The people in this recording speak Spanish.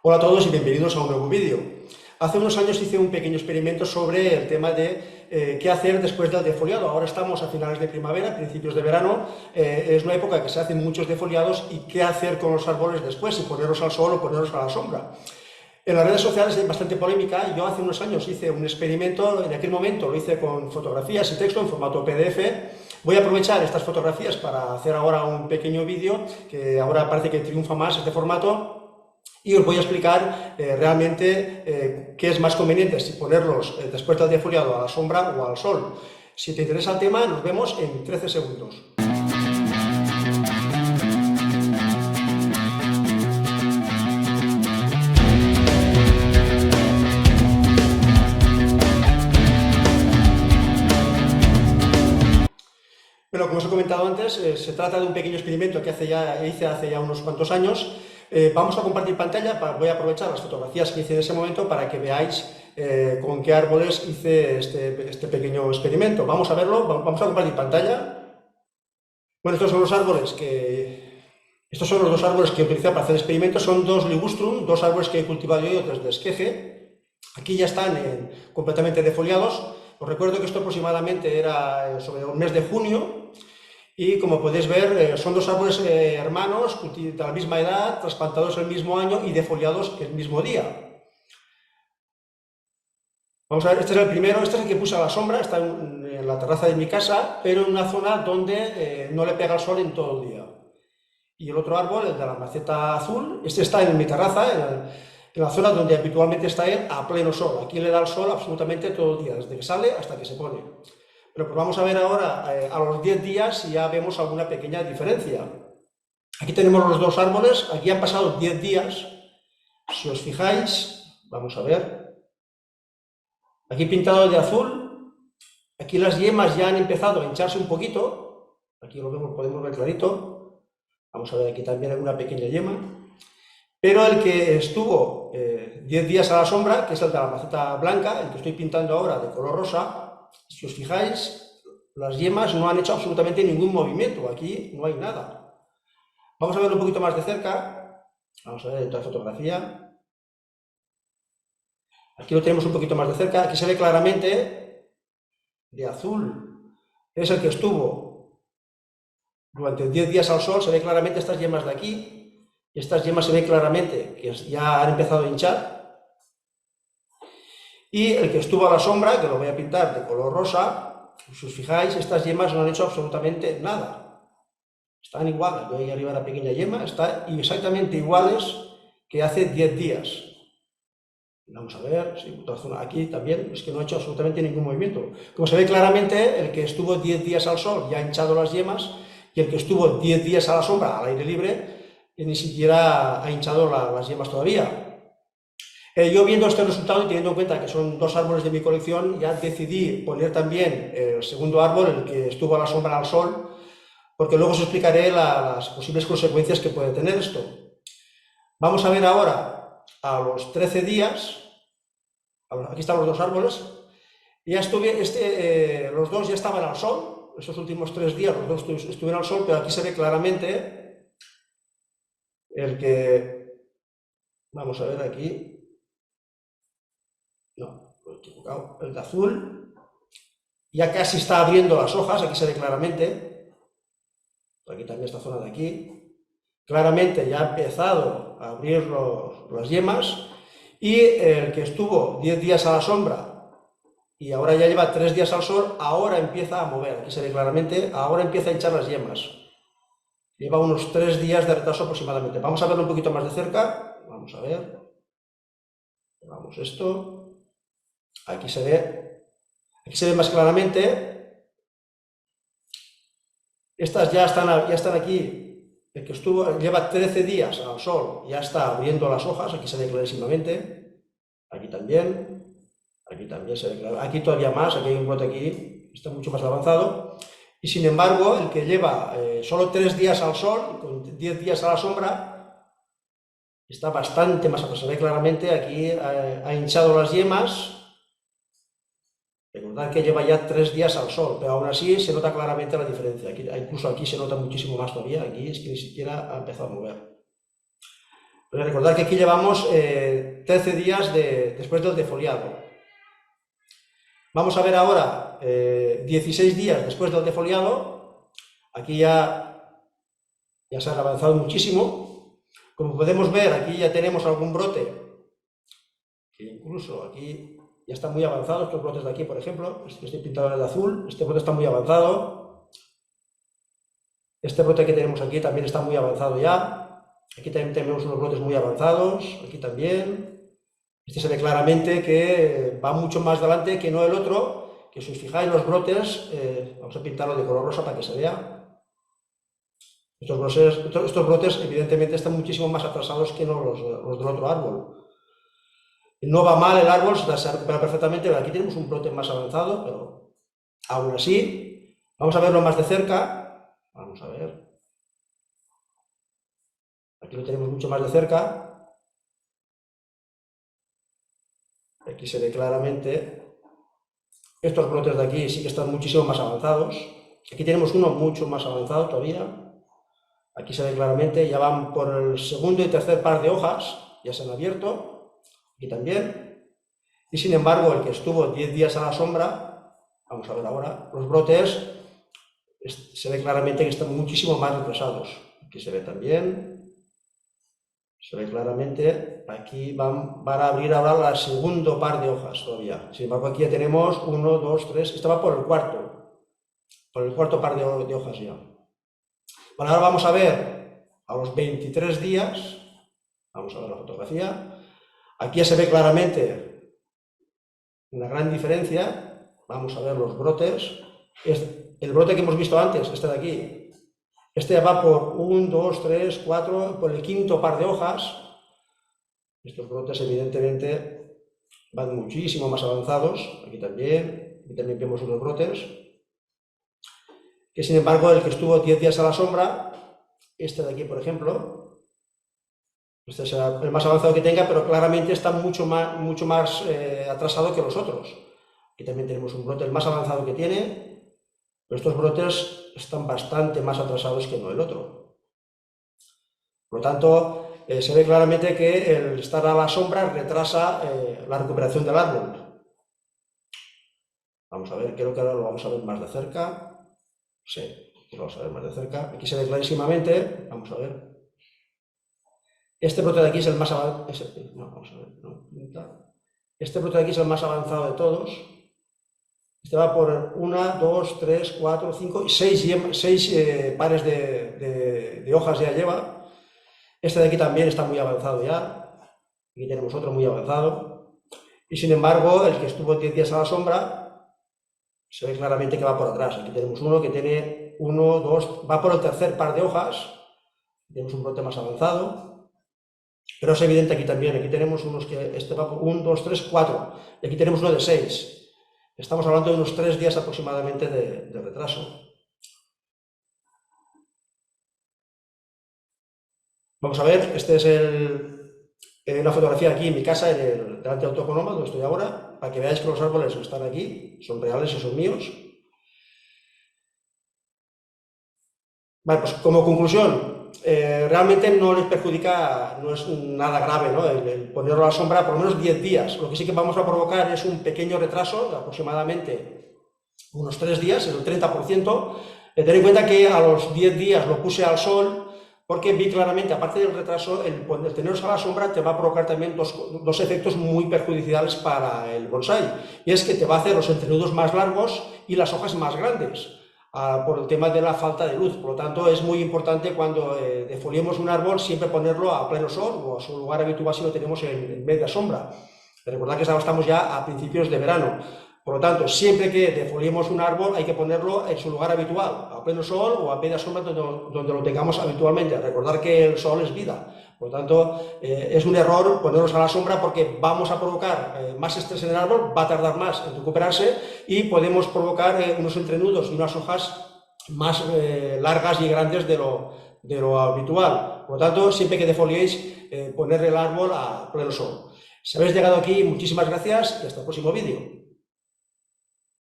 Hola a todos y bienvenidos a un nuevo vídeo. Hace unos años hice un pequeño experimento sobre el tema de qué hacer después del defoliado. Ahora estamos a finales de primavera, principios de verano, es una época que se hacen muchos defoliados y qué hacer con los árboles después, si ponerlos al sol o ponerlos a la sombra. En las redes sociales hay bastante polémica. Yo hace unos años hice un experimento, en aquel momento lo hice con fotografías y texto en formato PDF. Voy a aprovechar estas fotografías para hacer ahora un pequeño vídeo, que ahora parece que triunfa más este formato, y os voy a explicar realmente qué es más conveniente, si ponerlos después del defoliado a la sombra o al sol. Si te interesa el tema, nos vemos en 13 segundos. Bueno, como os he comentado antes, se trata de un pequeño experimento que hice hace ya unos cuantos años. Vamos a compartir pantalla, voy a aprovechar las fotografías que hice en ese momento para que veáis con qué árboles hice este pequeño experimento. Vamos a verlo, vamos a compartir pantalla. Bueno, estos son los dos árboles que utilicé para hacer el experimento. Son dos ligustrum, dos árboles que he cultivado yo desde esqueje. Aquí ya están completamente defoliados. Os recuerdo que esto aproximadamente era sobre el mes de junio. Y como podéis ver, son dos árboles hermanos, de la misma edad, trasplantados el mismo año y defoliados el mismo día. Vamos a ver, este es el primero, este es el que puse a la sombra, está en la terraza de mi casa, pero en una zona donde no le pega el sol en todo el día. Y el otro árbol, el de la maceta azul, este está en mi terraza, en la zona donde habitualmente está él, a pleno sol. Aquí le da el sol absolutamente todo el día, desde que sale hasta que se pone. Pero pues vamos a ver ahora, a los 10 días, si ya vemos alguna pequeña diferencia. Aquí tenemos los dos árboles, aquí han pasado 10 días. Si os fijáis, vamos a ver. Aquí pintado de azul, aquí las yemas ya han empezado a hincharse un poquito. Aquí lo vemos, podemos ver clarito. Vamos a ver aquí también alguna pequeña yema. Pero el que estuvo 10 días a la sombra, que es el de la maceta blanca, el que estoy pintando ahora de color rosa, si os fijáis, las yemas no han hecho absolutamente ningún movimiento, aquí no hay nada. Vamos a verlo un poquito más de cerca, vamos a ver otra fotografía. Aquí lo tenemos un poquito más de cerca, aquí se ve claramente de azul, es el que estuvo durante 10 días al sol, se ve claramente estas yemas de aquí, y estas yemas se ve claramente que ya han empezado a hinchar. Y el que estuvo a la sombra, que lo voy a pintar de color rosa, si os fijáis, estas yemas no han hecho absolutamente nada. Están iguales, yo ahí arriba la pequeña yema, están exactamente iguales que hace 10 días. Vamos a ver, sí, otra zona aquí también, es que no ha hecho absolutamente ningún movimiento. Como se ve claramente, el que estuvo 10 días al sol ya ha hinchado las yemas, y el que estuvo 10 días a la sombra, al aire libre, ni siquiera ha hinchado las yemas todavía. Yo viendo este resultado y teniendo en cuenta que son dos árboles de mi colección, ya decidí poner también el segundo árbol, el que estuvo a la sombra al sol, porque luego os explicaré las posibles consecuencias que puede tener esto. Vamos a ver ahora a los 13 días, aquí están los dos árboles, ya los dos ya estaban al sol, esos últimos 3 días los dos estuvieron al sol, pero aquí se ve claramente el que, vamos a ver aquí, no, lo he equivocado, el de azul, ya casi está abriendo las hojas, aquí se ve claramente, aquí también esta zona de aquí, claramente ya ha empezado a abrir las yemas, y el que estuvo 10 días a la sombra y ahora ya lleva 3 días al sol, ahora empieza a mover, aquí se ve claramente, ahora empieza a hinchar las yemas. Lleva unos 3 días de retraso aproximadamente. Vamos a verlo un poquito más de cerca, vamos a ver, vamos esto, aquí se ve más claramente, estas ya están aquí. El que lleva 13 días al sol ya está abriendo las hojas, aquí se ve clarísimamente, aquí también se ve claro, aquí todavía más, aquí hay un brote aquí, está mucho más avanzado, y sin embargo el que lleva solo 3 días al sol, con 10 días a la sombra, está bastante más avanzado, se ve claramente, aquí ha hinchado las yemas. Recordad que lleva ya 3 días al sol, pero aún así se nota claramente la diferencia. Incluso aquí se nota muchísimo más todavía, aquí es que ni siquiera ha empezado a mover. Pero recordad que aquí llevamos 13 días después del defoliado. Vamos a ver ahora 16 días después del defoliado. Aquí ya se ha avanzado muchísimo. Como podemos ver, aquí ya tenemos algún brote, que incluso aquí ya está muy avanzado. Estos brotes de aquí, por ejemplo, este pintado en el azul, este brote está muy avanzado. Este brote que tenemos aquí también está muy avanzado ya. Aquí también tenemos unos brotes muy avanzados, aquí también. Este se ve claramente que va mucho más adelante que no el otro, que si os fijáis los brotes, vamos a pintarlo de color rosa para que se vea. Estos brotes evidentemente están muchísimo más atrasados que no los del otro árbol. No va mal el árbol, se recupera perfectamente, pero aquí tenemos un brote más avanzado, pero aún así, vamos a verlo más de cerca. Vamos a ver. Aquí lo tenemos mucho más de cerca. Aquí se ve claramente. Estos brotes de aquí sí que están muchísimo más avanzados. Aquí tenemos uno mucho más avanzado todavía. Aquí se ve claramente, ya van por el segundo y tercer par de hojas, ya se han abierto. Aquí también. Y sin embargo, el que estuvo 10 días a la sombra, vamos a ver ahora, los brotes se ve claramente que están muchísimo más retrasados. Aquí se ve también. Se ve claramente, aquí van a abrir ahora el segundo par de hojas todavía. Sin embargo, aquí ya tenemos 1, 2, 3, esta va por el cuarto par de hojas ya. Bueno, ahora vamos a ver a los 23 días, vamos a ver la fotografía. Aquí ya se ve claramente una gran diferencia. Vamos a ver los brotes. El brote que hemos visto antes, este de aquí. Este va por 1, 2, 3, 4, por el quinto par de hojas. Estos brotes evidentemente van muchísimo más avanzados. Aquí también vemos unos brotes. Que sin embargo, el que estuvo 10 días a la sombra, este de aquí por ejemplo, este será el más avanzado que tenga, pero claramente está mucho más atrasado que los otros. Aquí también tenemos un brote el más avanzado que tiene. Pero estos brotes están bastante más atrasados que no el otro. Por lo tanto, se ve claramente que el estar a la sombra retrasa la recuperación del árbol. Vamos a ver, creo que ahora lo vamos a ver más de cerca. Sí, lo vamos a ver más de cerca. Aquí se ve clarísimamente. Vamos a ver. Este brote de aquí es el más avanzado. Este brote de aquí es el más avanzado de todos. Este va por 1, 2, 3, 4, 5 y 6 pares de hojas ya lleva. Este de aquí también está muy avanzado ya. Aquí tenemos otro muy avanzado. Y sin embargo, el que estuvo 10 días a la sombra, se ve claramente que va por atrás. Aquí tenemos uno que tiene 1, 2, va por el tercer par de hojas. Tenemos un brote más avanzado. Pero es evidente aquí también. Aquí tenemos unos que este va por 1, 2, 3, 4. Y aquí tenemos uno de 6. Estamos hablando de unos 3 días aproximadamente de retraso. Vamos a ver, este es una fotografía aquí en mi casa, delante del autónomo, donde estoy ahora, para que veáis que los árboles están aquí, son reales y son míos. Vale, pues como conclusión, realmente no les perjudica, no es nada grave, ¿no? El ponerlo a la sombra por lo menos 10 días. Lo que sí que vamos a provocar es un pequeño retraso de aproximadamente unos 3 días, el 30%. Ten en cuenta que a los 10 días lo puse al sol porque vi claramente, aparte del retraso, el tenerlos a la sombra te va a provocar también dos efectos muy perjudiciales para el bonsái. Y es que te va a hacer los entrenudos más largos y las hojas más grandes, por el tema de la falta de luz. Por lo tanto, es muy importante cuando defoliemos un árbol siempre ponerlo a pleno sol o a su lugar habitual si lo tenemos en media sombra. Recordad que estamos ya a principios de verano. Por lo tanto, siempre que defoliemos un árbol hay que ponerlo en su lugar habitual, a pleno sol o a media sombra donde lo tengamos habitualmente. Recordar que el sol es vida. Por lo tanto, es un error ponerlos a la sombra porque vamos a provocar más estrés en el árbol, va a tardar más en recuperarse y podemos provocar unos entrenudos y unas hojas más largas y grandes de lo habitual. Por lo tanto, siempre que defoliéis, poner el árbol a pleno sol. Si habéis llegado aquí, muchísimas gracias y hasta el próximo vídeo.